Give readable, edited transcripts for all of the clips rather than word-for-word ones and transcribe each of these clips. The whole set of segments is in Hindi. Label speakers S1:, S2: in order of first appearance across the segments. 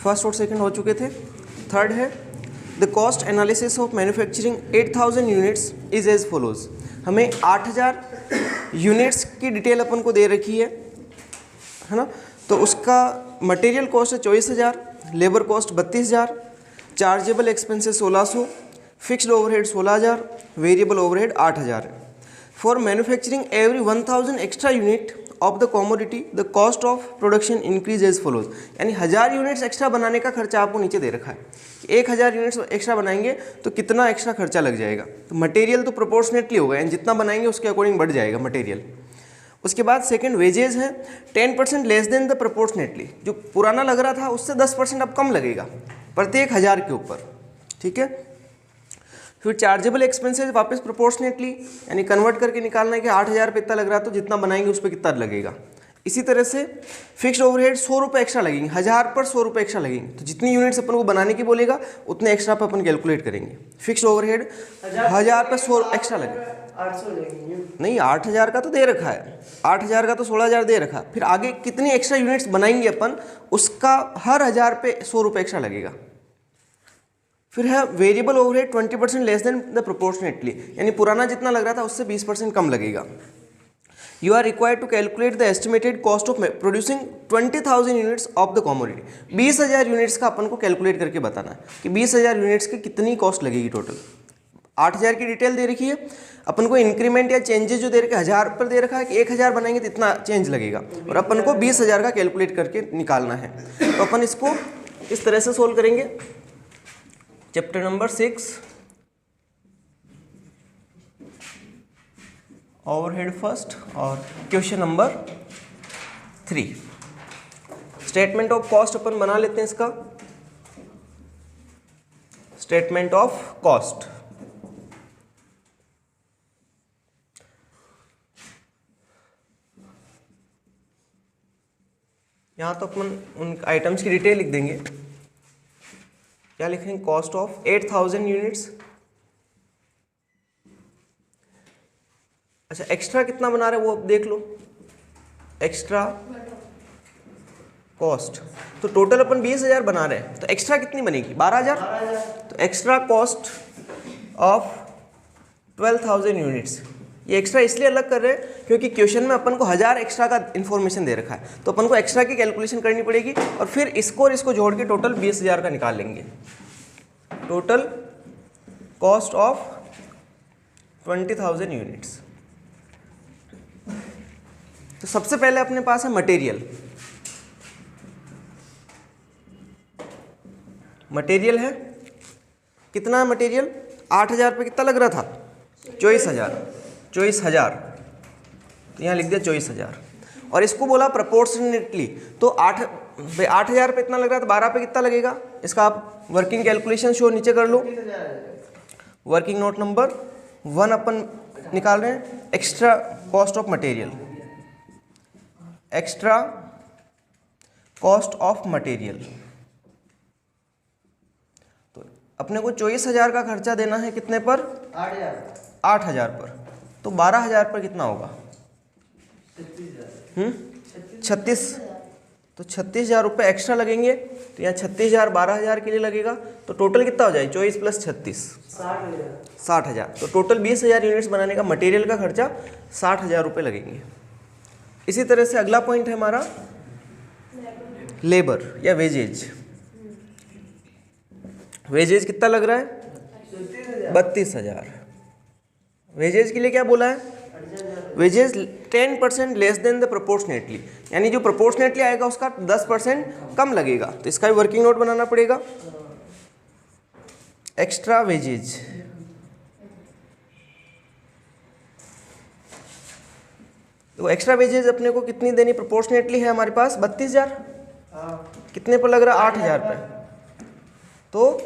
S1: फर्स्ट और सेकंड हो चुके थे। थर्ड है the cost analysis of manufacturing 8000 units is as follows. हमें 8000 यूनिट्स की डिटेल अपन को दे रखी है ना। तो उसका मटेरियल कॉस्ट है 24,000, labour cost 32,000, chargeable expenses 1600, fixed overhead 16,000, variable overhead 8,000 है। For manufacturing every 1000 extra unit of the commodity the cost of production increase as follows. यानी 1000 यूनिट्स एक्स्ट्रा बनाने का खर्चा आपको नीचे दे रखा है कि 1000 यूनिट्स एक्स्ट्रा बनाएंगे तो कितना एक्स्ट्रा खर्चा लग जाएगा। तो मटेरियल तो प्रोपोर्शनेटली होगा, यानी जितना बनाएंगे उसके अकॉर्डिंग बढ़ जाएगा मटेरियल। उसके बाद सेकंड वेजेज है 10% लेस देन द प्रोपोर्शनेटली। जो पुराना लग रहा था उससे 10% अब कम लगेगा प्रत्येक 1000 के ऊपर, ठीक है। फिर चार्जेबल एक्सपेंसेस वापस प्रोपोर्शनेटली, यानी कन्वर्ट करके निकालना है कि 8000 पे इतना लग रहा है तो जितना बनाएंगे उस पर कितना लगेगा। इसी तरह से फिक्स्ड ओवरहेड 100 रुपये एक्स्ट्रा लगेंगे, 1000 पर 100 रुपये एक्स्ट्रा लगेंगे। तो जितनी यूनिट्स अपन को बनाने की बोलेगा उतने एक्स्ट्रा पे अपन कैलकुलेट करेंगे। फिक्स्ड ओवरहेड 1000 पर 100 एक्स्ट्रा लगेगा,
S2: 800 लगेंगे
S1: नहीं 8000 का तो दे रखा है, 8000 का तो 16,000 दे रखा। फिर आगे कितनी एक्स्ट्रा यूनिट्स बनाएंगे अपन, उसका हर 1000 पे 100 रुपये एक्स्ट्रा लगेगा। फिर है variable overhead 20% less than the proportionately, यानी पुराना जितना लग रहा था उससे 20% कम लगेगा। You are required to calculate the estimated cost of producing 20,000 units of the commodity. 20,000 units का अपन को कैलकुलेट करके बताना है कि 20,000 यूनिट्स की कितनी कॉस्ट लगेगी टोटल। 8,000 की डिटेल दे रखी है, अपन को इंक्रीमेंट या चेंजेस जो दे रखे 1000 पर दे रखा है कि 1000 बनाएंगे तो इतना चेंज लगेगा, और अपन को 20,000 का कैलकुलेट करके निकालना है। तो अपन इसको इस तरह से सोल्व करेंगे। चैप्टर नंबर 6 ओवरहेड फर्स्ट और question number 3 statement of cost अपन बना लेते हैं। इसका स्टेटमेंट ऑफ कॉस्ट, यहां तो अपन उन आइटम्स की डिटेल लिख देंगे। क्या लिखेंगे, कॉस्ट ऑफ 8000 यूनिट्स। अच्छा एक्स्ट्रा कितना बना रहे हैं वो देख लो, एक्स्ट्रा कॉस्ट। तो टोटल अपन 20,000 बना रहे हैं, तो एक्स्ट्रा कितनी बनेगी 12,000। तो एक्स्ट्रा कॉस्ट ऑफ 12,000 यूनिट्स। ये एक्स्ट्रा इसलिए अलग कर रहे हैं क्योंकि क्वेश्चन में अपन को 1000 एक्स्ट्रा का इन्फॉर्मेशन दे रखा है, तो अपन को एक्स्ट्रा की कैलकुलेशन करनी पड़ेगी और फिर इसको और इसको जोड़ के टोटल 20,000 का निकाल लेंगे। Total cost of 20,000 units. तो सबसे पहले अपने पास है मटेरियल। मटेरियल है कितना है मटेरियल, 8,000 पे कितना लग रहा था 24,000। तो यहाँ लिख दिया 24,000 और इसको बोला प्रपोर्शनेटली। तो 8,000 पे इतना लग रहा है तो 12 पे कितना लगेगा, इसका आप वर्किंग कैलकुलेशन शो नीचे कर लो। वर्किंग नोट नंबर 1 अपन निकाल रहे हैं extra cost of material. Extra cost of material, तो अपने को 24,000 का खर्चा देना है कितने पर, 8,000 पर। तो 12,000 पर कितना होगा 36। तो 36,000 रुपये एक्स्ट्रा लगेंगे। तो यहाँ 36,000 12,000 के लिए लगेगा, तो टोटल कितना हो जाए 24 + 36 60,000। तो टोटल 20,000 यूनिट्स बनाने का मटेरियल का खर्चा 60,000 रुपये लगेंगे। इसी तरह से अगला पॉइंट है हमारा लेबर या वेजेज। वेजेज कितना लग रहा है 32,000। वेजेज के लिए क्या बोला है, wages 10% less than the proportionately, यानी जो प्रोपोर्शनेटली आएगा उसका 10% कम लगेगा। तो इसका भी वर्किंग नोट बनाना पड़ेगा। एक्स्ट्रा वेजेज, तो एक्स्ट्रा वेजेज अपने को कितनी देनी, प्रोपोर्शनेटली है हमारे पास 32,000, कितने पर लग रहा है 8,000 पे। तो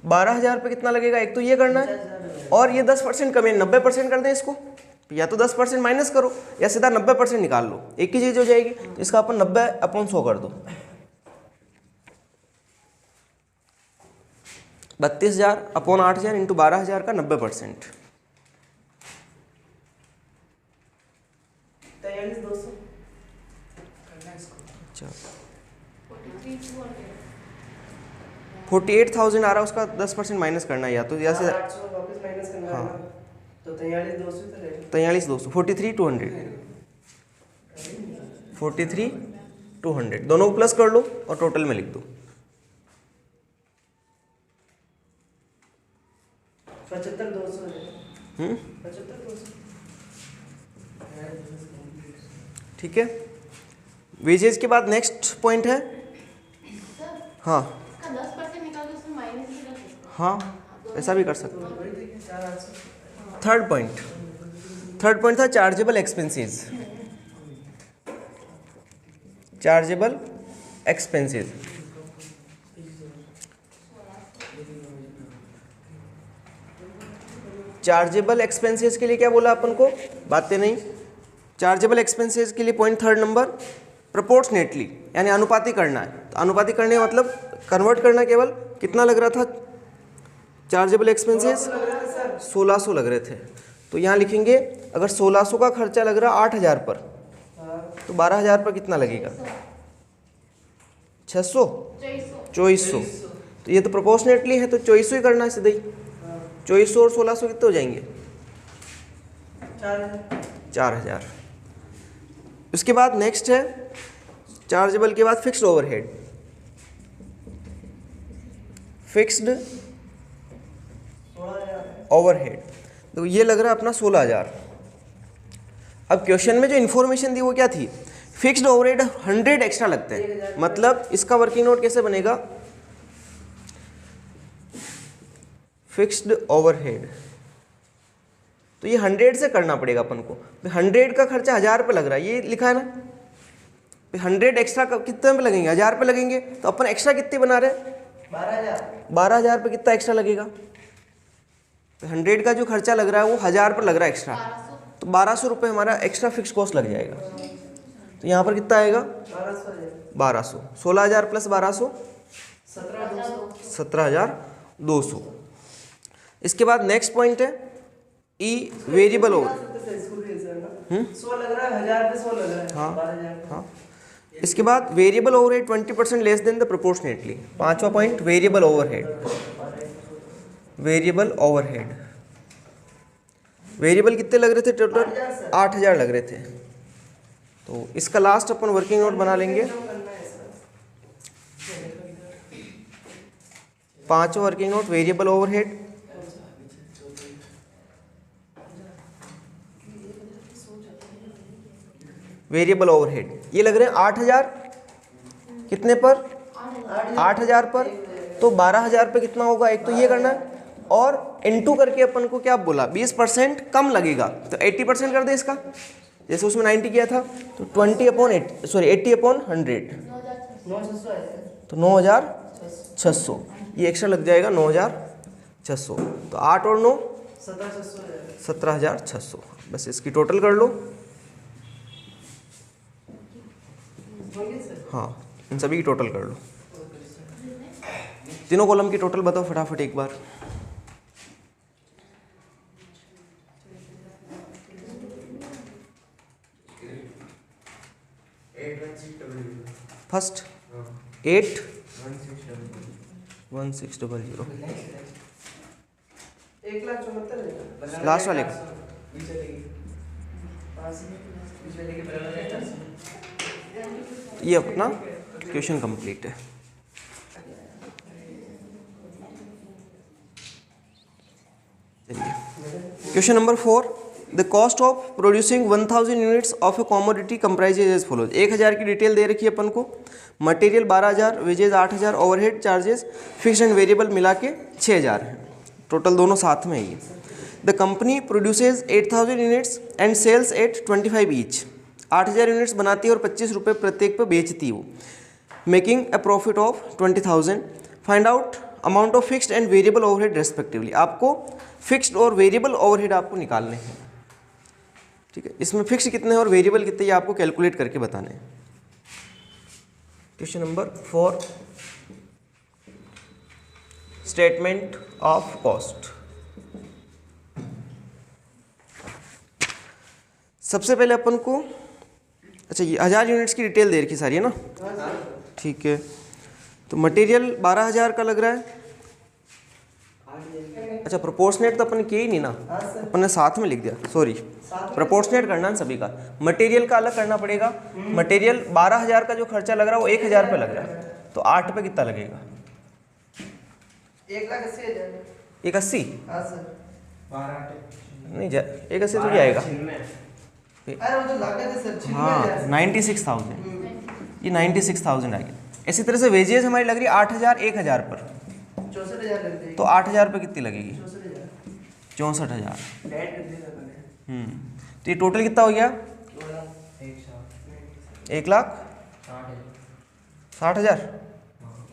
S1: 12,000 पे कितना लगेगा, एक तो ये करना है और ये 10% कम है, 90% कर दें इसको, या तो 10% माइनस करो या सीधा 90% निकाल लो, एक ही चीज हो जाएगी। तो इसका अपन 90/100 कर दो। 32,000/8,000 इंटू 12,000 का 90%।
S2: 43,200
S1: 48,000 आ रहा है, उसका 10% माइनस करना है, या तो जैसे
S2: 800 वापस माइनस करना है ना, तो 43,200 तो रहेगा।
S1: 43,200 43,200 43,200 दोनों को प्लस कर लो और टोटल में लिख दो।
S2: 75,200 रहेगा। 75,200
S1: ठीक है। वेजेस के बाद नेक्स्ट पॉइंट है, हाँ
S3: इसका 10% निकाल के उसमें माइनस भी कर सकते हैं।
S1: हाँ ऐसा भी कर सकते हैं।
S2: वही देखिए 4,800।
S1: थर्ड पॉइंट था chargeable expenses. Chargeable expenses, chargeable expenses के लिए क्या बोला अपन को, बातें नहीं। चार्जेबल एक्सपेंसेस के लिए पॉइंट थर्ड नंबर, प्रोपोर्शनेटली यानी अनुपाती करना है। तो अनुपाती करने का मतलब कन्वर्ट करना, केवल कितना लग रहा था चार्जेबल एक्सपेंसेस, 1600 लग रहे थे। तो यहाँ लिखेंगे अगर 1600 का खर्चा लग रहा 8,000 पर, तो 12,000 पर कितना लगेगा, 600 2400। तो ये तो प्रोपोर्शनेटली है, तो 2400 ही करना है सीधे ही। 2400 और 1600 कितने हो जाएंगे, 4,000। उसके बाद नेक्स्ट है चार्जेबल के बाद फिक्स्ड ओवरहेड। फिक्स्ड ओवरहेड, तो ये लग रहा है अपना 16,000। अब क्वेश्चन में जो इन्फॉर्मेशन दी वो क्या थी, फिक्स्ड ओवरहेड 100 एक्स्ट्रा लगते हैं। मतलब इसका वर्किंग नोट कैसे बनेगा, फिक्स्ड ओवरहेड, तो ये 100 से करना पड़ेगा अपन को। 100 का खर्चा 1,000 रुपये लग रहा है, ये लिखा है ना। 100 एक्स्ट्रा कितने पे लगेंगे, 1,000 रुपये लगेंगे। तो अपन एक्स्ट्रा कितने बना रहे हैं, 12,000 रुपये। कितना एक्स्ट्रा लगेगा, 100 का जो खर्चा लग रहा है वो 1,000 पर लग रहा है एक्स्ट्रा, तो 1,200 रुपये हमारा एक्स्ट्रा फिक्स कॉस्ट लग जाएगा। तो यहाँ पर कितना आएगा, 1,200। 16,000 प्लस 1,200 17,200। इसके बाद नेक्स्ट पॉइंट है ई वेरिएबल ओवर।
S2: 100 लग रहा है, 1,000 पे 100 लग रहा है।
S1: हाँ
S2: 12,000
S1: हाँ। इसके बाद variable overhead 20% less than the proportionately. पांचवा point variable overhead. Variable overhead, variable कितने लग रहे थे टोटल, 8,000 लग रहे थे। तो इसका लास्ट अपन वर्किंग नोट बना लेंगे। पांचवा working note variable overhead, variable overhead ये लग रहे हैं 8,000 कितने पर, 8,000 पर। तो 12,000 पे कितना होगा, एक तो ये करना है, और इनटू करके अपन को क्या बोला, 20% कम लगेगा। तो 80% कर दे इसका, जैसे उसमें 90 किया था, तो 80/100, तो 9,600 ये एक्स्ट्रा लग जाएगा, 9,600। तो 8 और 9 17,600। बस इसकी टोटल कर लो। हाँ इन सभी की टोटल कर लो। तीनों कॉलम की टोटल बताओ फटाफट एक बार। फर्स्ट 81600 लास्ट वाले का। ये अपना क्वेश्चन कंप्लीट है। Question number 4, the cost of producing 1000 units of a commodity comprises as follows. 1,000 की डिटेल दे रखी है अपन को, material 12,000, wages 8,000, overhead charges fixed and variable मिला के 6,000 है। टोटल दोनों साथ में ही। The company produces 8,000 units and sells at 25 each. 8,000 units बनाती है और 25 रुपये प्रत्येक पे बेचती है वो, making a profit of 20,000। Find out amount of fixed and variable overhead respectively. आपको फिक्स्ड और वेरिएबल ओवरहेड आपको निकालने हैं, ठीक है। इसमें फिक्स्ड कितने हैं और वेरिएबल कितने ये आपको कैलकुलेट करके बताने हैं। Question number 4, statement of cost. सबसे पहले अपन को, अच्छा ये 1,000 यूनिट्स की डिटेल दे रखी सारी है ना, ठीक है। तो मटेरियल 12,000 का लग रहा है। अच्छा प्रोपोर्शनेट तो अपन किए ही नहीं ना, अपन ने साथ में लिख दिया, सॉरी। प्रोपोर्शनेट करना है सभी का, मटेरियल का अलग करना पड़ेगा। मटेरियल 12,000 का जो खर्चा लग रहा है वो 1,000 पे लग रहा है, तो 8 पे कितना लगेगा?
S2: 1,80,000।
S1: 1,80?
S2: हाँ सर।
S1: नहीं 1,80 तो क्या आएगा?
S2: अरे वो तो लागत है सर, 96,000।
S1: हाँ 96,000, ये 96,000 आ गया। इसी तरह से वेजेस हमारी लग रही है 8,000 1,000 पर,
S2: 64,000 लगते हैं।
S1: तो 8,000 पे कितनी लगेगी?
S2: 64,000।
S1: 64,000।
S2: ऐड कर देगा मैंने।
S1: तो ये टोटल कितना हो गया? 1,60,000।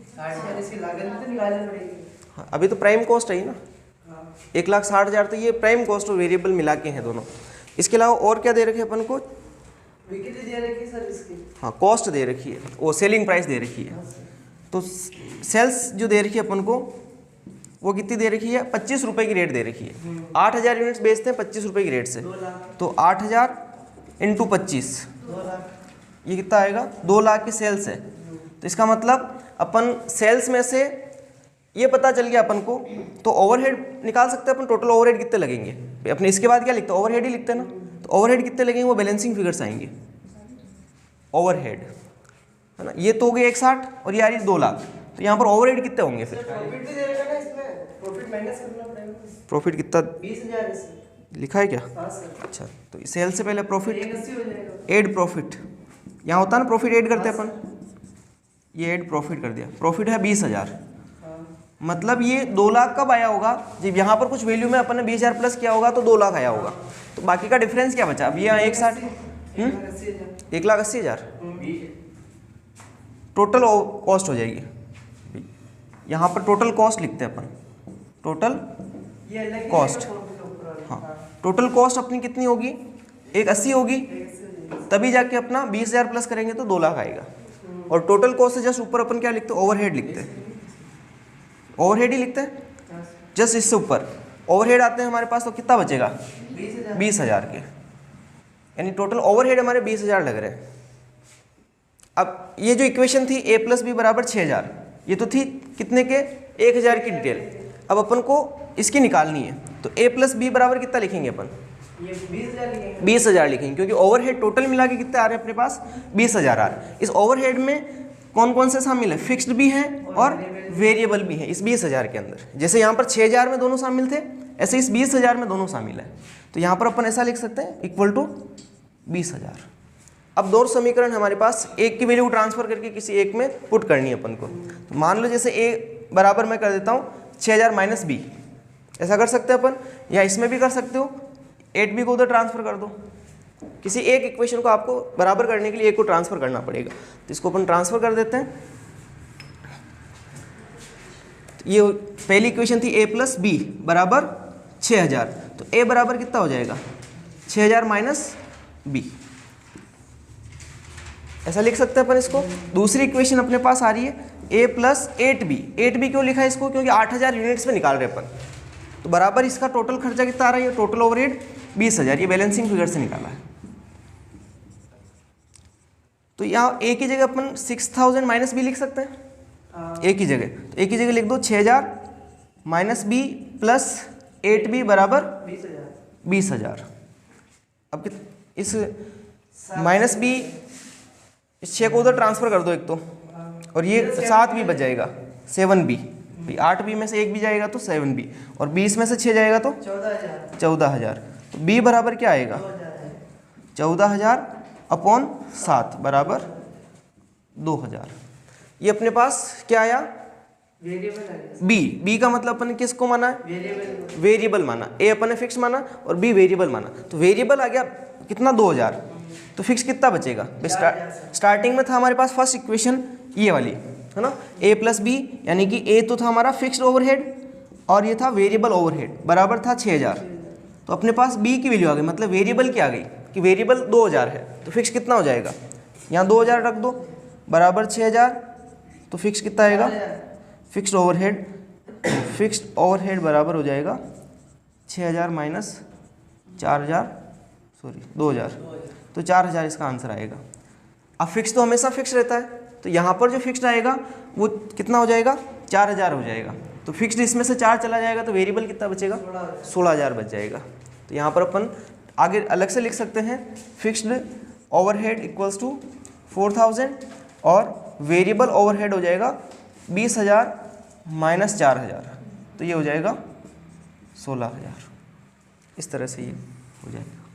S2: 60,000 इसकी लागत भी तो निकालनी पड़ेगी।
S1: हाँ, अभी तो प्राइम कॉस्ट है ही ना। 1,60,000 तो ये प्राइम कॉस्ट और वेरिएबल मिला के हैं दोनों। इसके अलावा और क्या दे रखे अपन को?
S2: बिक्री दे रखी है सर इसकी।
S1: हाँ कॉस्ट दे रखी है, वो सेलिंग प्राइस दे रखी है। तो सेल्स जो दे रखी है अपन को वो कितनी दे रखी है? 25 रुपये की रेट दे रखी है। 8,000 यूनिट्स बेचते हैं 25 रुपये की रेट से,
S2: 2 लाख।
S1: तो 8,000 इंटू 25,
S2: 2 लाख।
S1: ये कितना आएगा? 2 लाख की सेल्स है। तो इसका मतलब अपन सेल्स में से ये पता चल गया अपन को, तो ओवरहेड निकाल सकते हैं अपन। टोटल ओवरहेड कितने लगेंगे अपने, इसके बाद क्या लिखते हैं? ओवरहेड ही लिखते हैं ना। तो ओवरहेड कितने लगेंगे वो बैलेंसिंग फिगर्स आएंगे। ओवरहेड है ना, ये तो हो गए 1,60 और ये आ रही 2 लाख, तो यहाँ पर ओवरहेड कितने होंगे फिर?
S2: प्रॉफिट भी दे रखा है इसमें, प्रॉफिट माइनस करना पड़ेगा।
S1: प्रॉफिट कितना
S2: 20,000 है सर।
S1: लिखा है क्या?
S2: हाँ सर।
S1: अच्छा तो सेल से पहले प्रॉफिट
S2: 1,80 हो जाएगा।
S1: एड प्रॉफिट, यहाँ होता है ना प्रॉफिट ऐड करते हैं अपन, ये ऐड प्रॉफिट कर दिया। प्रॉफिट है 20,000, मतलब ये 2 लाख कब आया होगा? जब यहाँ पर कुछ वैल्यू में अपन ने 20,000 प्लस किया होगा तो 2 लाख आया होगा। तो बाकी का डिफरेंस क्या बचा? अब ये 1,60, 1,80,000 टोटल कॉस्ट हो जाएगी। यहाँ पर टोटल कॉस्ट लिखते हैं अपन, टोटल कॉस्ट। हाँ टोटल कॉस्ट अपनी कितनी होगी? 1,80 होगी, तभी जाके अपना 20,000 प्लस करेंगे तो 2 लाख आएगा। और टोटल कॉस्ट से जस्ट ऊपर अपन क्या लिखते हैं? ओवरहेड लिखते हैं। ओवरहेड ही लिखते हैं जस्ट इससे ऊपर ओवरहेड आते हैं हमारे पास, तो कितना बचेगा? 20,000 के, यानी टोटल ओवरहेड हमारे 20,000 लग रहे हैं। अब ये जो इक्वेशन थी a प्लस बी बराबर 6,000, ये तो थी कितने के? 1,000 की डिटेल। अब अपन को इसकी निकालनी है, तो a प्लस बी बराबर कितना लिखेंगे अपन?
S2: ये 20,000 लिखेंगे।
S1: 20,000 लिखेंगे, क्योंकि ओवरहेड टोटल मिला के कितने आ रहे हैं अपने पास? 20,000 आ रहे हैं। इस ओवरहेड में कौन कौन से शामिल है? फिक्स्ड भी है और वेरिएबल भी है इस 20,000 के अंदर। जैसे यहाँ पर 6,000 में दोनों शामिल थे, ऐसे इस 20,000 में दोनों शामिल है। तो यहाँ पर अपन ऐसा लिख सकते हैं इक्वल टू 20,000। अब दो समीकरण हमारे पास, एक की वैल्यू ट्रांसफर करके किसी एक में पुट करनी है अपन को। तो मान लो जैसे a बराबर मैं कर देता हूँ 6,000 माइनस बी, ऐसा कर सकते हैं अपन, या इसमें भी कर सकते हो, 8b को उधर ट्रांसफर कर दो। किसी एक इक्वेशन को आपको बराबर करने के लिए एक को ट्रांसफर करना पड़ेगा, तो इसको अपन ट्रांसफर कर देते हैं। तो ये पहली इक्वेशन थी a प्लस बी बराबर 6,000, तो a बराबर कितना हो जाएगा? 6,000 माइनस बी, ऐसा लिख सकते हैं अपन इसको। दूसरी इक्वेशन अपने पास आ रही है a प्लस 8b। 8b क्यों लिखा है इसको? क्योंकि 8,000 यूनिट्स में निकाल रहे अपन, तो बराबर इसका टोटल खर्चा कितना आ रहा है? टोटल ओवरहेड 20,000, ये बैलेंसिंग फिगर से निकाला है। तो यहाँ a की जगह अपन 6,000 माइनस बी लिख सकते हैं a की जगह। तो a की जगह लिख दो 6,000 माइनस बी प्लस 8b बराबर 20,000। अब इस माइनस बी, इस 6 को उधर ट्रांसफर कर दो एक तो, और ये 7 भी बच जाएगा 7b। 8b में से 1 भी जाएगा तो 7b, और 20 में से 6 जाएगा तो 14,000। तो b बराबर क्या आएगा? 14,000 अपॉन 7 बराबर 2,000। ये अपने पास क्या आया? b का मतलब अपन ने किसको माना है? वेरिएबल माना। a अपन ने फिक्स माना और b वेरिएबल माना, तो वेरिएबल आ गया कितना? 2,000। तो फिक्स कितना बचेगा? स्टार्टिंग में था हमारे पास फर्स्ट इक्वेशन ये वाली है ना, a प्लस बी, यानी कि a तो था हमारा फिक्स्ड ओवरहेड और ये था वेरिएबल ओवरहेड, बराबर था 6,000। तो अपने पास b की वैल्यू आ गई, मतलब वेरिएबल क्या आ गई कि वेरिएबल 2,000 है, तो फिक्स कितना हो जाएगा? यहाँ 2,000 रख दो बराबर 6,000, तो फिक्स कितना आएगा? फिक्स्ड ओवरहेड बराबर हो जाएगा 6,000 माइनस 2,000, तो 4,000 इसका आंसर आएगा। अब फिक्स तो हमेशा फिक्स रहता है, तो यहाँ पर जो फिक्स्ड आएगा वो कितना हो जाएगा, 4000 हो जाएगा। तो फिक्स्ड इसमें से 4 चला जाएगा तो वेरिएबल कितना बचेगा, 16000 बच जाएगा। तो यहाँ पर अपन आगे अलग से लिख सकते हैं, फिक्स्ड ओवरहेड इक्वल्स टू 4000 और वेरिएबल ओवरहेड हो जाएगा 20000 माइनस 4000, तो ये हो जाएगा 16000। इस तरह से ये हो जाएगा।